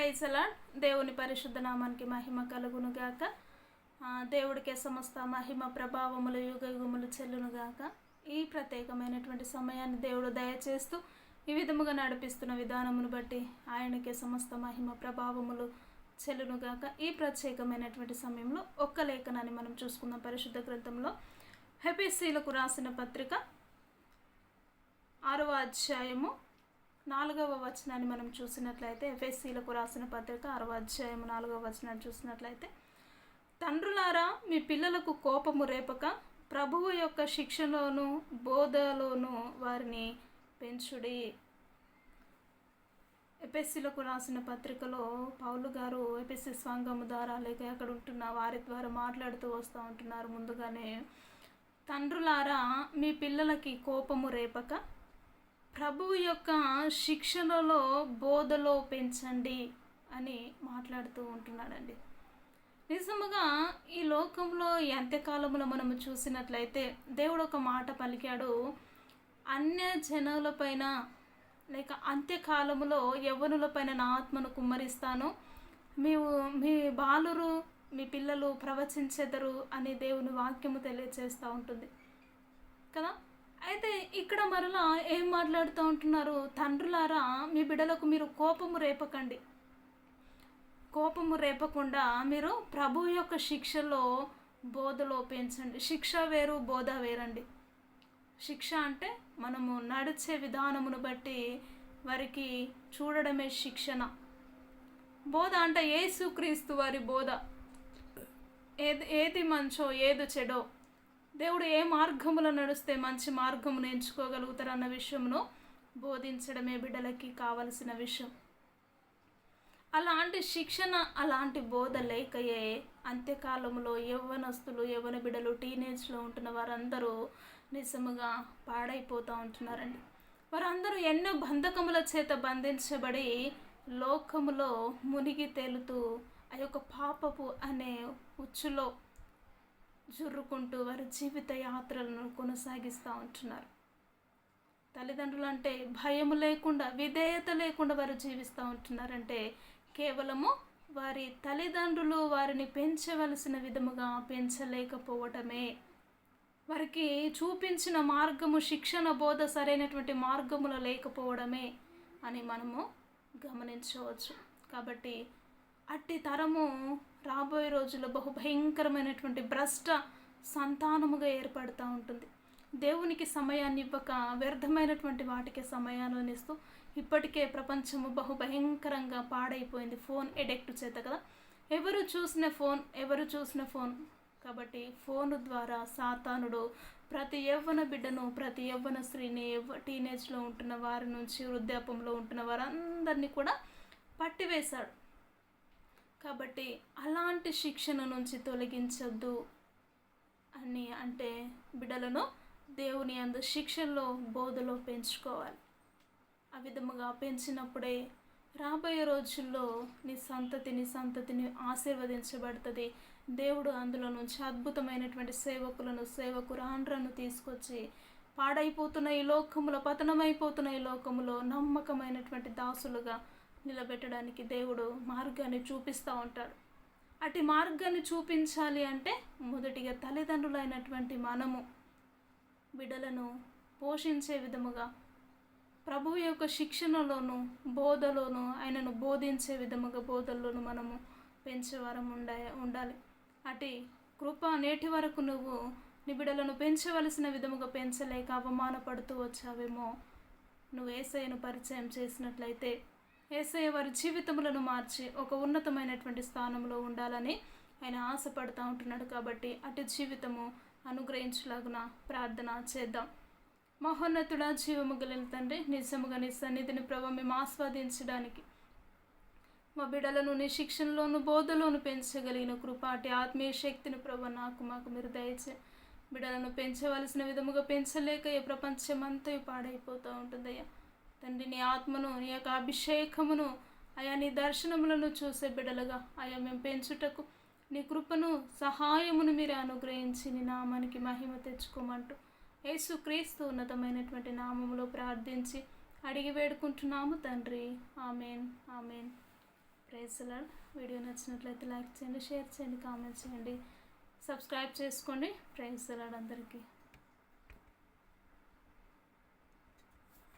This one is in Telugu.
ప్రైజ్ అలాడ్. దేవుని పరిశుద్ధ నామానికి మహిమ కలుగునుగాక. దేవుడికే సమస్త మహిమ ప్రభావములు యుగ యుగములు చెల్లునుగాక. ఈ ప్రత్యేకమైనటువంటి సమయాన్ని దేవుడు దయచేస్తూ ఈ విధముగా నడిపిస్తున్న విధానమును బట్టి ఆయనకే సమస్త మహిమ ప్రభావములు చెల్లునుగాక. ఈ ప్రత్యేకమైనటువంటి సమయంలో ఒక్క లేఖనాన్ని మనం చూసుకుందాం. పరిశుద్ధ గ్రంథంలో ఎఫెసీయులకు రాసిన పత్రిక 6వ అధ్యాయము 4వ వచనాన్ని మనం చూసినట్లయితే, ఎఫెసీయులకు రాసిన పత్రిక 6వ అధ్యాయము 4వ వచనాన్ని చూసినట్లయితే, తండ్రులారా మీ పిల్లలకు కోపము రేపక ప్రభువు యొక్క శిక్షలోను బోధలోను వారిని పెంచుడి. ఎఫెసీయులకు రాసిన పత్రికలో పౌలు గారు ఎఫెసీ సంఘము ద్వారా లేక అక్కడ ఉంటున్న వారి ద్వారా మాట్లాడుతూ వస్తూ ఉంటున్నారు. ముందుగానే తండ్రులారా మీ పిల్లలకి కోపము రేపక ప్రభువు యొక్క శిక్షణలో బోధలో పెంచండి అని మాట్లాడుతూ ఉంటున్నాడండి. నిజముగా ఈ లోకంలో ఈ అంత్యకాలంలో మనము చూసినట్లయితే దేవుడు ఒక మాట పలికాడు, అన్య జనులపైన లేక అంత్యకాలములో యవ్వనులపైన నా ఆత్మను కుమ్మరిస్తాను, మీ బాలురు మీ పిల్లలు ప్రవచించెదరు అని దేవుని వాక్యము తెలియజేస్తూ ఉంటుంది కదా. అయితే ఇక్కడ మరలా ఏం మాట్లాడుతూ ఉంటున్నారు, తండ్రులారా మీ బిడ్డలకు మీరు కోపము రేపకండి, కోపము రేపకుండా మీరు ప్రభు యొక్క శిక్షలో బోధలో పెంచండి. శిక్ష వేరు, బోధ వేరండి. శిక్ష అంటే మనము నడిచే విధానమును బట్టి వారికి చూడడమే శిక్షణ. బోధ అంటే యేసుక్రీస్తు వారి బోధ, ఏది మంచో ఏది చెడో, దేవుడు ఏ మార్గములో నడిస్తే మంచి మార్గమును ఎంచుకోగలుగుతారన్న విషయమును బోధించడమే బిడ్డలకి కావలసిన విషయం. అలాంటి శిక్షణ, అలాంటి బోధ లేకయే అంత్యకాలంలో యవ్వనస్తులు, యవ్వన బిడ్డలు, టీనేజ్లో ఉంటున్న వారందరూ నిజముగా పాడైపోతూ ఉంటున్నారండి. వారందరూ ఎన్నో బంధకముల చేత బంధించబడి లోకములో మునిగి తేలుతూ ఆ యొక్క పాపపు అనే ఉచ్చులో జుర్రుకుంటూ వారి జీవిత యాత్రలను కొనసాగిస్తూ ఉంటున్నారు. తల్లిదండ్రులు అంటే భయము లేకుండా, విధేయత లేకుండా వారు జీవిస్తూ ఉంటున్నారంటే కేవలము వారి తల్లిదండ్రులు వారిని పెంచవలసిన విధముగా పెంచలేకపోవటమే, వారికి చూపించిన మార్గము, శిక్షణ బోధ సరైనటువంటి మార్గములో లేకపోవడమే అని మనము గమనించవచ్చు. కాబట్టి అట్టి తరము రాబోయే రోజుల్లో బహుభయంకరమైనటువంటి భ్రష్ట సంతానముగా ఏర్పడుతూ ఉంటుంది. దేవునికి సమయాన్ని ఇవ్వక వ్యర్థమైనటువంటి వాటికి సమయాలను ఇస్తూ ఇప్పటికే ప్రపంచము బహుభయంకరంగా పాడైపోయింది ఫోన్ ఎడిక్ట్ చేత కదా. ఎవరు చూసిన ఫోన్. కాబట్టి ఫోను ద్వారా సాతానుడు ప్రతి యవ్వన బిడ్డను, ప్రతి యవ్వన స్త్రీని, టీనేజ్లో ఉంటున్న వారి నుంచి వృద్ధాపంలో ఉంటున్న వారందరినీ కూడా పట్టివేశాడు. కాబట్టి అలాంటి శిక్షణ నుంచి తొలగించొద్దు అని అంటే బిడ్డలను దేవుని యందు శిక్షల్లో బోధలో పెంచుకోవాలి. ఆ విధముగా పెంచినప్పుడే రాబోయే రోజుల్లో నీ సంతతిని ఆశీర్వదించబడుతుంది. దేవుడు అందులో నుంచి అద్భుతమైనటువంటి సేవకురాండ్రను తీసుకొచ్చి పాడైపోతున్న ఈ లోకములో, పతనమైపోతున్న ఈ లోకములో నమ్మకమైనటువంటి దాసులుగా నిలబెట్టడానికి దేవుడు మార్గాన్ని చూపిస్తూ ఉంటాడు. అటు మార్గాన్ని చూపించాలి అంటే మొదటిగా తల్లిదండ్రులైనటువంటి మనము బిడ్డలను పోషించే విధముగా ప్రభువు యొక్క శిక్షణలోను బోధలోను, ఆయనను బోధించే విధముగా బోధల్లోనూ మనము పెంచేవారం ఉండాలి. అటు కృప నేటి వరకు నువ్వు నీ బిడ్డలను పెంచవలసిన విధముగా పెంచలేక అవమానపడుతూ వచ్చావేమో, నువ్వు యేసయ్యను పరిచయం చేసినట్లయితే యేసయ్య వారి జీవితములను మార్చి ఒక ఉన్నతమైనటువంటి స్థానంలో ఉండాలని ఆయన ఆశపడుతూ ఉంటున్నాడు. కాబట్టి అటు జీవితము అనుగ్రహించలాగున ప్రార్థన చేద్దాం. మహోన్నతుడా, జీవము కలిగిన తండ్రి, నిజముగా నీ సన్నిధిని ప్రభు మేము ఆస్వాదించడానికి మా బిడ్డలను నీ శిక్షణలోను బోధలోను పెంచగలిగిన కృప, అటు ఆత్మీయ శక్తిని ప్రభు మాకు మీరు దయచే. బిడ్డలను పెంచవలసిన విధముగా పెంచలేక ఈ ప్రపంచమంతా పాడైపోతూ ఉంటుందయ్యా తండ్రి. నీ ఆత్మను, నీ యొక్క అభిషేకమును, అయా నీ దర్శనములను చూసే బిడ్డలుగా అయా మేము పెంచుటకు నీ కృపను, సహాయమును మీరు అనుగ్రహించి నీ నామానికి మహిమ తెచ్చుకోమంటూ యేసుక్రీస్తు ఉన్నతమైనటువంటి నామములో ప్రార్థించి అడిగి వేడుకుంటున్నాము తండ్రి. ఆమెన్. Praise lord. వీడియో నచ్చినట్లయితే లైక్ చేయండి, షేర్ చేయండి, కామెంట్ చేయండి, సబ్స్క్రైబ్ చేసుకోండి. ప్రైజ్ లార్డ్ అందరికీ.